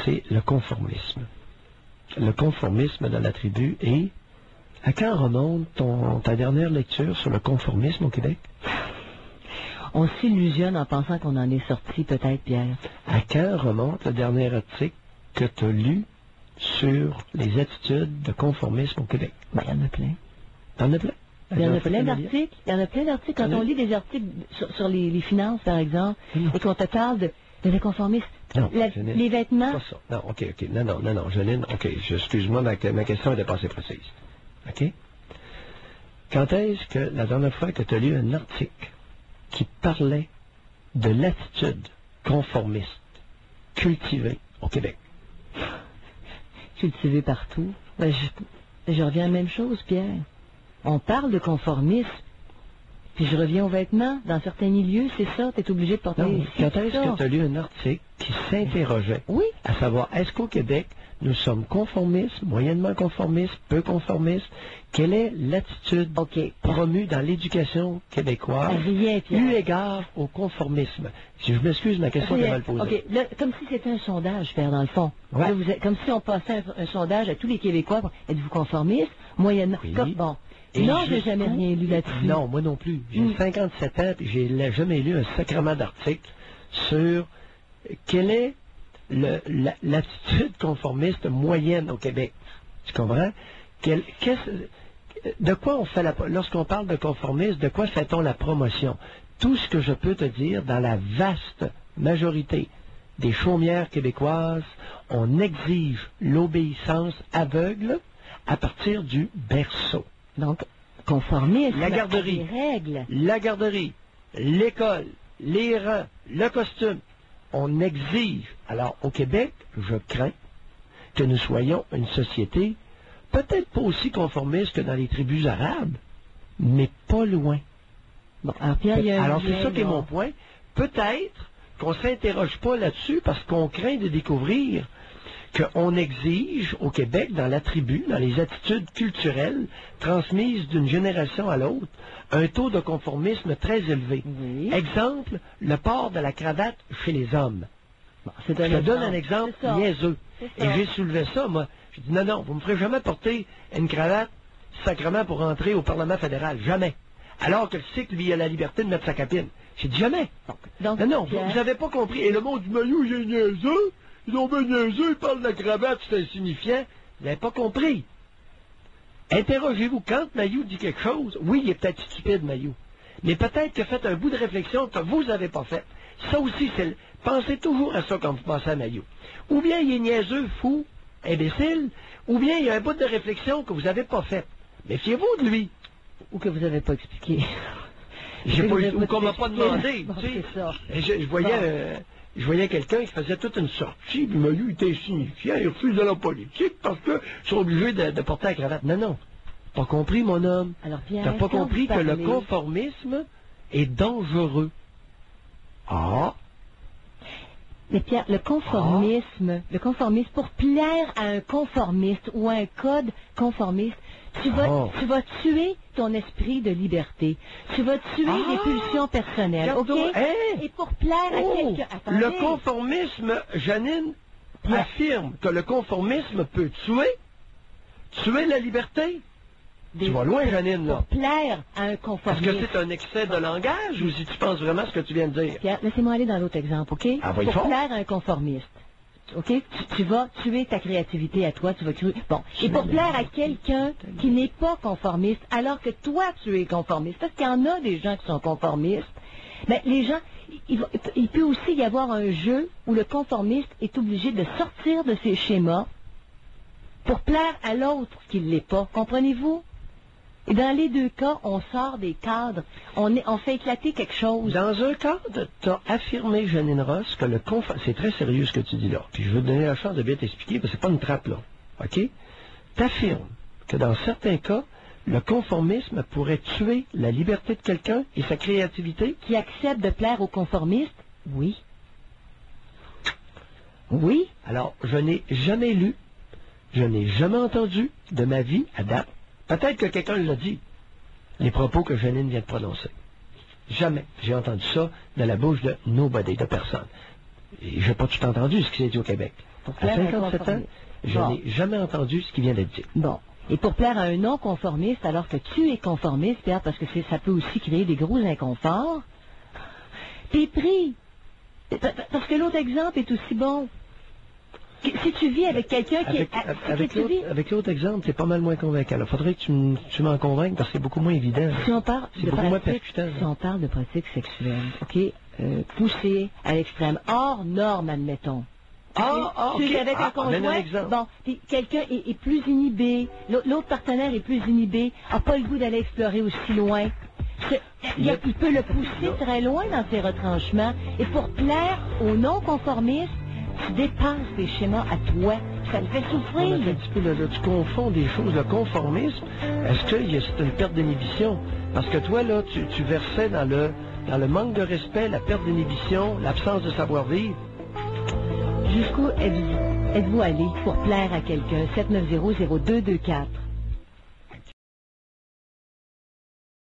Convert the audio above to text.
c'est le conformisme. Le conformisme dans la tribu. Et à quand remonte ta dernière lecture sur le conformisme au Québec? On s'illusionne en pensant qu'on en est sorti, peut-être, Pierre. À quand remonte le dernier article que tu as lu sur les attitudes de conformisme au Québec? Ben, il y en a plein. T'en as plein? Il y en a plein d'articles. Il y en a plein d'articles. Quand on lit des articles sur les finances, par exemple, et qu'on te parle de le conformisme, non, les vêtements... Pas ça. Non, OK. Non, Janine, OK. Excuse-moi, ma question était pas assez précise. OK? Quand est-ce que la dernière fois que tu as lu un article qui parlait de l'attitude conformiste cultivée au Québec? Cultivée partout. Ben, je reviens à la même chose, Pierre. On parle de conformisme, puis je reviens aux vêtements. Dans certains milieux, c'est ça, tu es obligé de porter... Non, quand est-ce que tu as lu un article qui s'interrogeait, oui, à savoir, est-ce qu'au Québec, nous sommes conformistes, moyennement conformistes, peu conformistes? Quelle est l'attitude promue dans l'éducation québécoise eu égard au conformisme? Si je m'excuse, ma question est mal posée. OK, là, comme si c'était un sondage, Pierre, dans le fond. Ouais. Là, comme si on passait un sondage à tous les Québécois. Êtes-vous conformistes? Moyennement. Oui. Bon. Et non, j'ai jamais rien lu là-dessus. Non, moi non plus. J'ai 57 ans et j'ai jamais lu un sacrement d'article sur quelle est l'attitude conformiste moyenne au Québec. Tu comprends? De quoi on fait lorsqu'on parle de conformisme, de quoi fait-on la promotion? Tout ce que je peux te dire, dans la vaste majorité des chaumières québécoises, on exige l'obéissance aveugle à partir du berceau. Donc, conformisme, la garderie, l'école, les rangs, le costume. On exige. Alors, au Québec, je crains que nous soyons une société peut-être pas aussi conformiste que dans les tribus arabes, mais pas loin. Bon, alors, c'est ça qui est mon point. Peut-être qu'on ne s'interroge pas là-dessus parce qu'on craint de découvrir qu'on exige au Québec, dans la tribu, dans les attitudes culturelles transmises d'une génération à l'autre, un taux de conformisme très élevé. Oui. Exemple, le port de la cravate chez les hommes. Bon, je te donne un exemple niaiseux. Et j'ai soulevé ça, moi. J'ai dit, non, vous ne me ferez jamais porter une cravate sacrement pour entrer au Parlement fédéral. Jamais. Alors que le cycle, lui, a la liberté de mettre sa capine. J'ai dit, jamais. Donc, non, vous n'avez pas compris. Et le monde du maillot, il est niaiseux. Ils ont bien niaiseux, ils parlent de la cravate, c'est insignifiant. Vous n'avez pas compris. Interrogez-vous, quand Mailloux dit quelque chose, oui, il est peut-être stupide, Mailloux, mais peut-être qu'il a fait un bout de réflexion que vous n'avez pas fait. Ça aussi, pensez toujours à ça quand vous pensez à Mailloux. Ou bien il est niaiseux, fou, imbécile, ou bien il y a un bout de réflexion que vous n'avez pas fait. Méfiez-vous de lui. Ou que vous n'avez pas expliqué. Ou qu'on m'a pas demandé. Bon, tu sais. c'est ça. Je voyais quelqu'un qui faisait toute une sortie, puis Mailloux était insignifiant, il refuse de la politique parce qu'ils sont obligés de porter la cravate. Non. Pas compris, mon homme. Alors, Pierre, t'as pas compris que le conformisme est dangereux. Ah! Mais Pierre, le conformisme, pour plaire à un conformiste ou à un code conformiste, tu vas tuer ton esprit de liberté. Tu vas tuer les pulsions personnelles. OK? Et pour plaire à quelqu'un... Attendez. Le conformisme, Janine, affirme que le conformisme peut tuer la liberté. Tu vas loin, Janine, là. Pour plaire à un conformiste. Est-ce que c'est un excès de langage ou si tu penses vraiment ce que tu viens de dire? Pierre, laissez-moi aller dans l'autre exemple, OK? Pour plaire à un conformiste. OK? Tu vas tuer ta créativité à toi, tu vas tuer... Bon. Et pour plaire à quelqu'un qui n'est pas conformiste, alors que toi, tu es conformiste, parce qu'il y en a des gens qui sont conformistes, mais les gens... Il peut aussi y avoir un jeu où le conformiste est obligé de sortir de ses schémas pour plaire à l'autre qui ne l'est pas. Comprenez-vous? Et dans les deux cas, on sort des cadres. On fait éclater quelque chose. Dans un cadre, tu as affirmé, Janine Ross, que le conformisme... C'est très sérieux ce que tu dis là. Puis je veux te donner la chance de bien t'expliquer, parce que c'est pas une trappe là. OK? Tu affirmes que dans certains cas, le conformisme pourrait tuer la liberté de quelqu'un et sa créativité. Qui accepte de plaire aux conformistes? Oui. Oui. Alors, je n'ai jamais lu, je n'ai jamais entendu de ma vie à date. Peut-être que quelqu'un l'a dit, les propos que Janine vient de prononcer. Jamais j'ai entendu ça de la bouche de nobody, de personne. Je n'ai pas tout entendu ce qui s'est dit au Québec. À 57 ans, je n'ai jamais entendu ce qui vient d'être dit. Bon. Et pour plaire à un non-conformiste, alors que tu es conformiste, Pierre, parce que ça peut aussi créer des gros inconforts, t'es pris. Parce que l'autre exemple est aussi bon. Si tu vis avec quelqu'un qui est... Avec l'autre exemple, c'est pas mal moins convaincant. Il faudrait que tu m'en convainques parce que c'est beaucoup moins évident. Si on parle de pratiques sexuelles, OK, poussées à l'extrême, hors norme, admettons. OK. Tu es avec un conjoint, bon, puis quelqu'un est plus inhibé, l'autre partenaire est plus inhibé, n'a pas le goût d'aller explorer aussi loin. Il peut le pousser très loin dans ses retranchements. Et pour plaire aux non-conformistes, tu dépasses tes schémas à toi. Ça te fait souffrir. Un petit peu, là, tu confonds des choses. Le conformisme, est-ce que c'est une perte d'inhibition? Parce que toi, là, tu versais dans le manque de respect, la perte d'inhibition, l'absence de savoir-vivre. Jusqu'où êtes-vous allé pour plaire à quelqu'un? 790-0224.